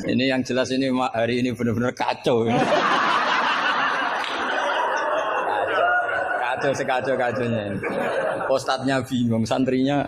Ini yang jelas ini hari ini benar-benar kacau. Kacau sekacau-kacaunya ini. Ustadznya bingung, santrinya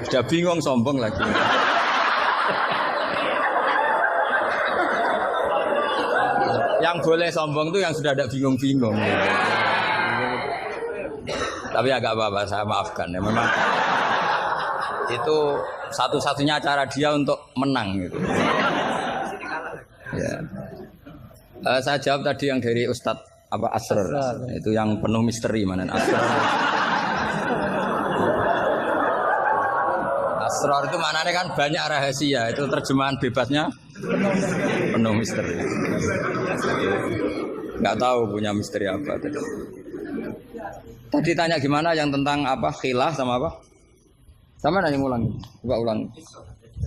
sudah bingung, sombong lagi. Yang boleh sombong tuh yang sudah ada bingung-bingung. Tapi agak apa-apa, saya maafkan ya. Memang itu satu-satunya cara dia untuk menang gitu. Ya. Saya jawab tadi yang dari Ustadz Asrar. Itu yang penuh misteri mana Asrar. Asrar itu maknanya kan banyak rahasia. Itu terjemahan bebasnya penuh misteri. Nggak tahu punya misteri apa tadi. Tadi tanya gimana yang tentang apa khilah sama apa? Sama nanya ulang. Coba ulang.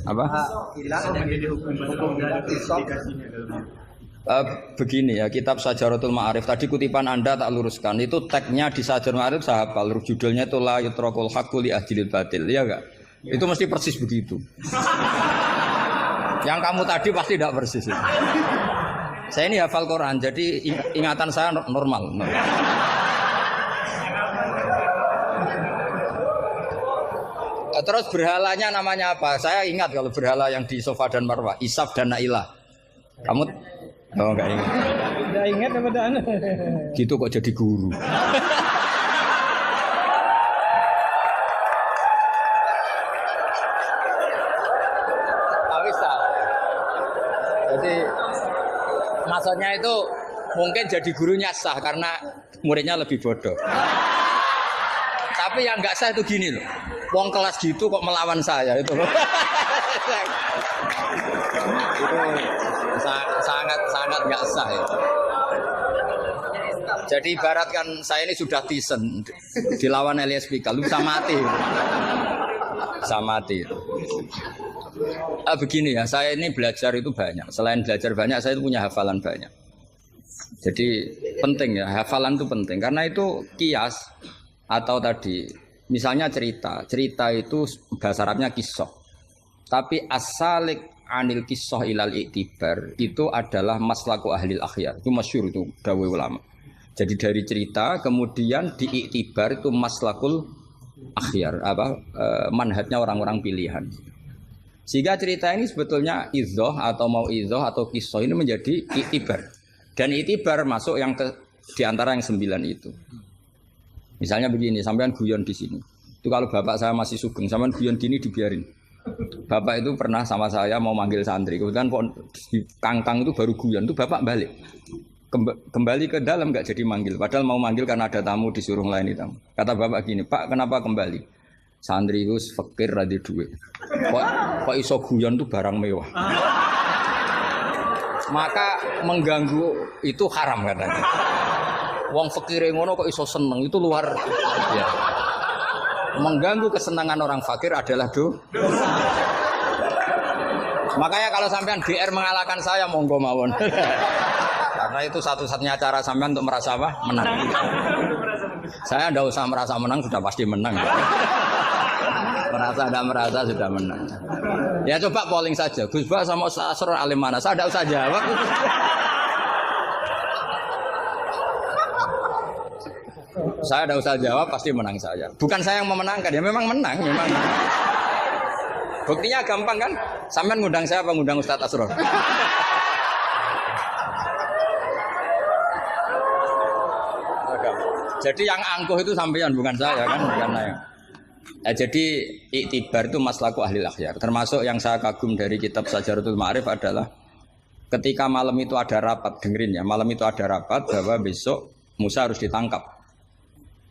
Apa? Khilah menjadi hukum begini ya, kitab Sajaratul Ma'arif tadi kutipan Anda tak luruskan. Itu tagnya di Sajaratul Ma'arif saya hafal. Judulnya itu la yutrakul haqqu li ahdil batil. Iya enggak? Ya. Itu mesti persis begitu. Yang kamu tadi pasti tidak persis itu. Saya ini hafal Quran, jadi ingatan saya normal. Terus berhalanya namanya apa? Saya ingat kalau berhala yang di Sofa dan Marwah, Isaf dan Nailah. Kamu enggak ingat? Enggak ingat apa dah? Gitu kok jadi guru. Jadi maksudnya itu mungkin jadi gurunya sah karena muridnya lebih bodoh. Tapi yang nggak sah itu gini loh, wong kelas gitu kok melawan saya itu loh. Itu sangat nggak sah ya. Jadi ibaratkan saya ini sudah tisen dilawan Elias Pikal, lu bisa mati. Bisa mati. Begini ya, saya ini belajar itu banyak. Selain belajar banyak, saya itu punya hafalan banyak. Jadi penting ya, hafalan itu penting karena itu kias atau tadi misalnya cerita itu bahasa Arabnya kisah. Tapi asalik anil kisah ilal iktibar itu adalah maslaku ahlil akhyar. Itu masyhur itu dawuh ulama. Jadi dari cerita kemudian diiktibar itu maslakul akhyar manhajnya orang-orang pilihan. Sehingga cerita ini sebetulnya idzoh atau mau idzoh atau kisah ini menjadi iktibar. Dan iktibar masuk yang di antara yang 9 itu. Misalnya begini, sampean guyon di sini. Itu kalau bapak saya masih sugeng, sampean guyon gini dibiarin. Bapak itu pernah sama saya mau manggil santri. Kemudian di kangkang itu baru guyon, itu bapak balik. Kembali ke dalam nggak jadi manggil. Padahal mau manggil karena ada tamu disuruh lain tamu. Kata bapak gini, Pak kenapa kembali? Santri itu fakir radhi duit. Kok iso guyon itu barang mewah. Maka mengganggu itu haram katanya. Wong fakir ngono kok iso seneng itu luar ya. Mengganggu kesenangan orang fakir adalah dosa. Makanya kalau sampean GR mengalahkan saya monggo mawon. Karena itu satu-satunya cara sampean untuk merasa apa? Menang. Saya tidak usah merasa menang sudah pasti menang. Merasa tidak merasa sudah menang. Ya coba polling saja. Gus Bak sama Asrar alim mana? Saya tidak usah jawab. Saya tidak usah jawab pasti menang saya. Bukan saya yang memenangkan, ya memang menang, memang. Buktinya gampang kan? Sampean ngundang saya apa ngundang Ustadz Asrar? Jadi yang angkuh itu sampean bukan saya kan, bukan saya. Jadi iktibar itu maslaku ahlil akhyar. Termasuk yang saya kagum dari kitab Sajaratul Ma'arif adalah ketika malam itu ada rapat, dengerin ya, malam itu ada rapat bahwa besok Musa harus ditangkap.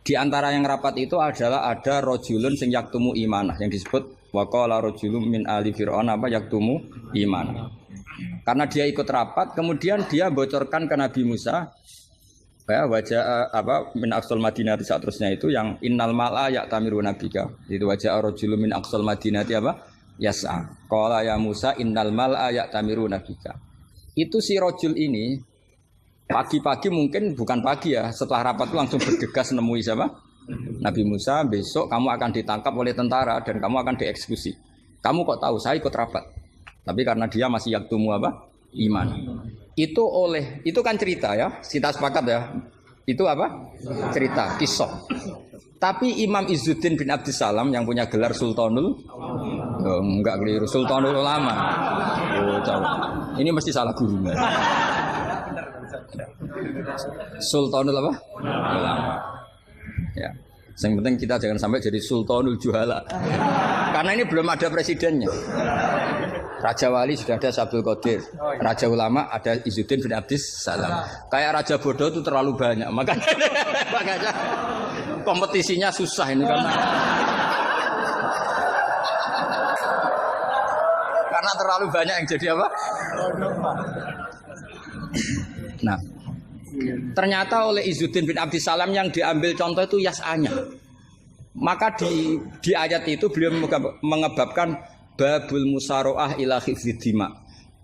Di antara yang rapat itu adalah ada rojulun sing yaktumu imanah yang disebut waqala rojulun min ali fir'aun yaktumu imanah. Karena dia ikut rapat, kemudian dia bocorkan ke Nabi Musa ya, wajah min aqsal madinati seterusnya itu yang innal mal'a ya'tamiru nabika. Itu wajah rojulun min aqsal madinati yas'a. Qala ya Musa innal mal'a ya'tamiru nabika. Itu si rojul ini pagi-pagi mungkin bukan pagi ya, setelah rapat itu langsung bergegas nemui siapa? Nabi Musa, besok kamu akan ditangkap oleh tentara dan kamu akan dieksekusi. Kamu kok tahu? Saya ikut rapat. Tapi karena dia masih yaktumu apa? Iman. Itu kan cerita ya. Kita sepakat ya. Itu apa? Cerita, kisah. Tapi Imam Izzuddin bin Abdissalam yang punya gelar Sultanul enggak keliru, Sultanul Ulama. Oh, coba. Ini mesti salah gurunya. Sultanul apa? Ulama. Ya. Yang penting kita jangan sampai jadi Sultanul Juhala. Karena ini belum ada presidennya. Raja Wali sudah ada Abdul Qadir. Raja Ulama ada Izzuddin bin Abdissalam. Kayak Raja Bodoh itu terlalu banyak. Makanya kompetisinya susah ini karena terlalu banyak yang jadi apa? Nah, ternyata oleh Izzuddin bin Abdissalam yang diambil contoh itu yas'anya. Maka di ayat itu beliau mengebabkan babul musaroah ila hifdzid dima.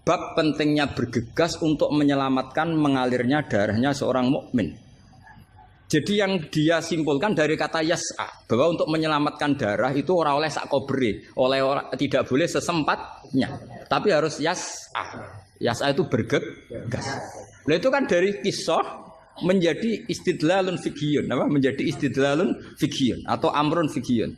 Bab pentingnya bergegas untuk menyelamatkan mengalirnya darahnya seorang mukmin. Jadi yang dia simpulkan dari kata yas'a bahwa untuk menyelamatkan darah itu ora oleh sak kobre, tidak boleh sesempatnya, tapi harus yas'a. Yas'a itu bergegas. Nah itu kan dari kisah menjadi istidlalun fiqhiyun, apa? Menjadi istidlalun fiqhiyun atau amrun fiqhiyun.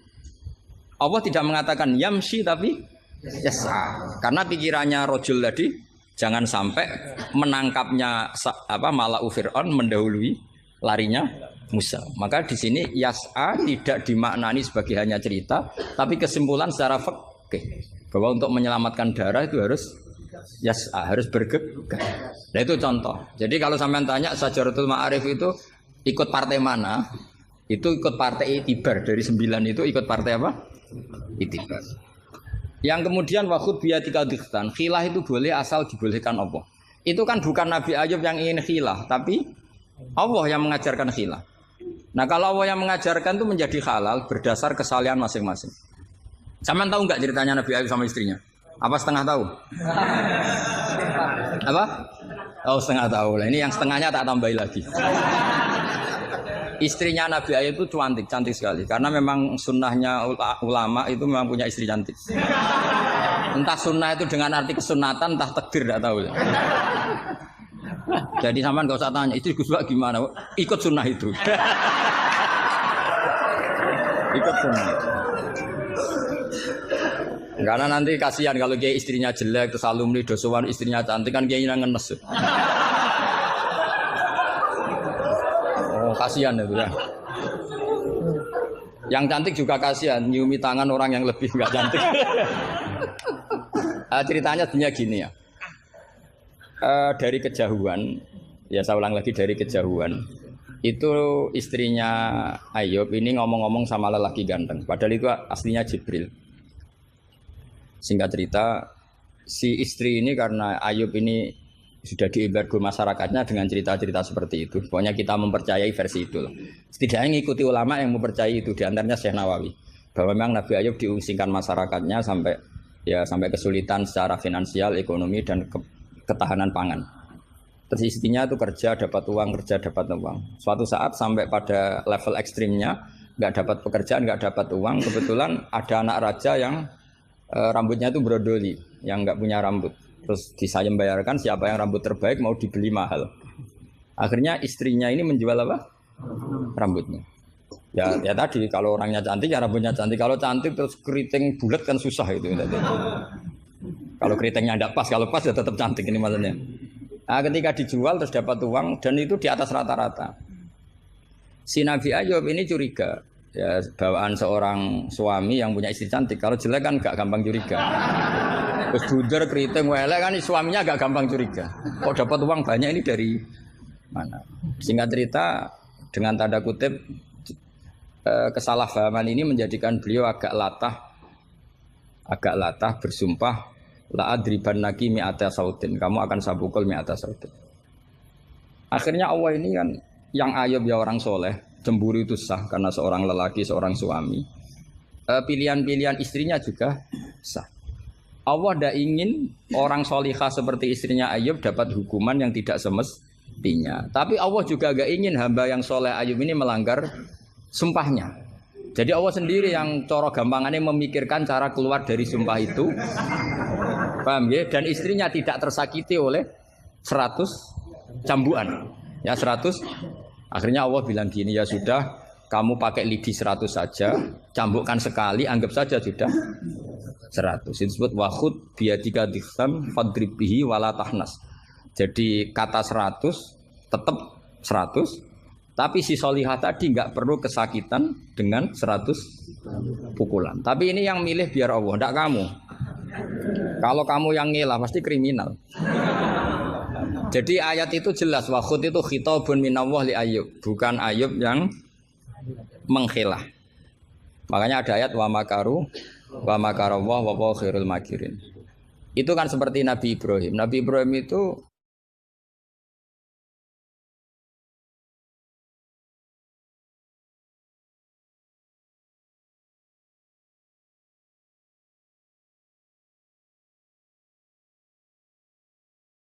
Allah tidak mengatakan yamshi tapi yas'a. Karena pikirannya rojul tadi jangan sampai menangkapnya Mala'u Fir'aun mendahului larinya Musa. Maka di sini yas'a tidak dimaknani sebagai hanya cerita, tapi kesimpulan secara fikih bahwa untuk menyelamatkan darah itu harus yas'a, harus bergegas. Nah itu contoh. Jadi kalau sampean tanya Syajaratul Ma'arif itu ikut partai mana? Itu ikut partai Itibar. Dari 9 itu ikut partai apa? Itibar. Yang kemudian wakhud biyatika dikhtan. Khilah itu boleh asal dibolehkan Allah. Itu kan bukan Nabi Ayub yang ingin khilah, tapi Allah yang mengajarkan khilah. Nah kalau Allah yang mengajarkan itu menjadi halal berdasar kesalahan masing-masing. Sampean tahu nggak ceritanya Nabi Ayub sama istrinya? Apa setengah tahu? Apa? Oh setengah tahu lah. Ini yang setengahnya tak tambahin lagi. Istrinya Nabi Ayub itu cantik sekali. Karena memang sunnahnya ulama itu memang punya istri cantik. Entah sunnah itu dengan arti kesunatan, entah takdir tidak tahu. Jadi sampean enggak usah tanya, istri Gus Bak gimana? Ikut sunnah itu. Ikut sunnah. Karena nanti kasihan kalau dia istrinya jelek terus alumni dosowan istrinya cantik kan dia ngenes. Oh, kasihan itu ya. Yang cantik juga kasihan, nyiumi tangan orang yang lebih enggak cantik. Ceritanya sebenarnya gini ya. Dari kejauhan, ya saya ulang lagi dari kejauhan, itu istrinya Ayub ini ngomong-ngomong sama lelaki ganteng, padahal itu aslinya Jibril. Singkat cerita, si istri ini karena Ayub ini sudah diembargo masyarakatnya dengan cerita-cerita seperti itu. Pokoknya kita mempercayai versi itu. Setidaknya mengikuti ulama yang mempercayai itu, diantaranya Syekh Nawawi, bahwa memang Nabi Ayub diungsingkan masyarakatnya sampai kesulitan secara finansial, ekonomi dan ketahanan pangan. Terus istrinya itu kerja dapat uang. Suatu saat sampai pada level ekstrimnya, nggak dapat pekerjaan, nggak dapat uang. Kebetulan ada anak raja yang rambutnya itu brodoli, yang nggak punya rambut. Terus disayem bayarkan siapa yang rambut terbaik mau dibeli mahal. Akhirnya istrinya ini menjual apa? Rambutnya. Ya tadi kalau orangnya cantik ya rambutnya cantik. Kalau cantik terus keriting bulat kan susah itu. Kalau keritingnya tidak pas, kalau pas ya tetap cantik ini maksudnya. Nah, ketika dijual terus dapat uang dan itu di atas rata-rata. Si Nabi Ayub ini curiga, ya bawaan seorang suami yang punya istri cantik. Kalau jelek kan gak gampang curiga. Terus buder keriting welek kan suaminya gak gampang curiga. Kok dapat uang banyak ini dari mana? Singkat cerita dengan tanda kutip kesalahpahaman ini menjadikan beliau agak latah bersumpah la adriban naki mi'ata sautin, kamu akan saya pukul mi'ata sautin. Akhirnya Allah ini kan yang Ayub ya orang soleh, cemburu itu sah karena seorang lelaki, seorang suami. Pilihan-pilihan istrinya juga sah. Allah tidak ingin orang solihah seperti istrinya Ayub dapat hukuman yang tidak semestinya. Tapi Allah juga gak ingin hamba yang soleh Ayub ini melanggar sumpahnya. Jadi Allah sendiri yang coro gampangannya memikirkan cara keluar dari sumpah itu Paham ya? Dan istrinya tidak tersakiti oleh 100 cambukan. Ya 100. Akhirnya Allah bilang gini, ya sudah, kamu pakai lidi 100 saja, cambukkan sekali, anggap saja sudah 100. Itu disebut wahud biadika dikham fadrib bihi wala tahnas. Jadi kata 100 tetap 100, tapi si solihah tadi nggak perlu kesakitan dengan 100 pukulan. Tapi ini yang milih biar Allah, tidak kamu. Kalau kamu yang ngilah pasti kriminal. Jadi ayat itu jelas, wahud itu khitabun minallah li Ayub, bukan Ayub yang mengkhilah. Makanya ada ayat wa makaru wa makarallah wa huwa khairul makirin. Itu kan seperti Nabi Ibrahim. Nabi Ibrahim itu